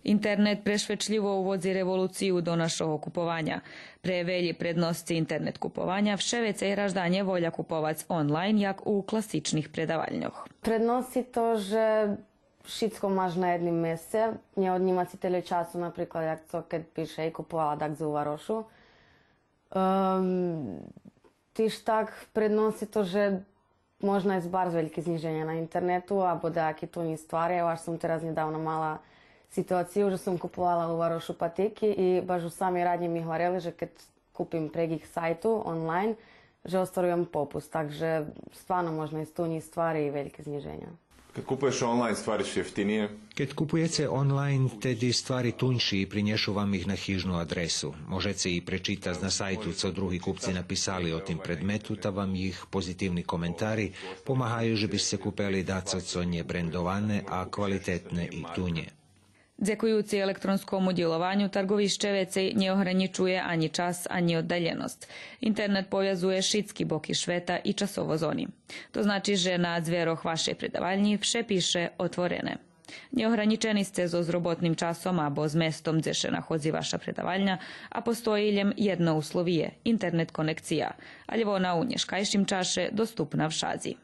Internet prešvečljivo uvodzi rewoluciju do našeho kupovanja. Pre velji prednosti internet kupovanja vše vecej raždanje volja kupovac online, jak u klasičnih predavalnjoh. Prednosti to, že všetko máš na jednom meste. Neodníma si tyle času, napríklad, jak to, keď píše kupovala tak za Varošu. Tiež tak prednosti to, že možno je bardzo veľké zniženie na internetu, alebo nejaké tu nie stvari. Až som teraz nedávno mala situáciu, že som kupovala u Varošu patéky i baš sami radni mi hovorili, že keď kúpim prek ich sajtu online, že ostvarujem popust. Takže stvarno možno je tu nie stvari i veľké zniženja. Kad kupuješ online, stvari su jeftinije? Keď kupujete online, tedy stvari tunjši i prinješu vam ih na hižnu adresu. Možete i prečitati na sajtu, co drugi kupci napisali o tim predmetu, ta vam ih pozitivni komentari pomahaju, že bi se kupili daco co nje brendovane, a kvalitetne i tunje. Dzekujući elektronskom udjelovanju, targovišće vecej ne ohraničuje ani čas, ani oddaljenost. Internet povezuje šitski boki šveta i časovo zoni. To znači, že na dzveroh vaše predavaljnji vše piše otvorene. Neohraničeni ste zo zrobotnim časom abo z mestom, gdje se nahodzi vaša predavaljna, a postoji iljem jedno uslovije – internet konekcija, ali ona u nješkajšim čaše dostupna v šazi.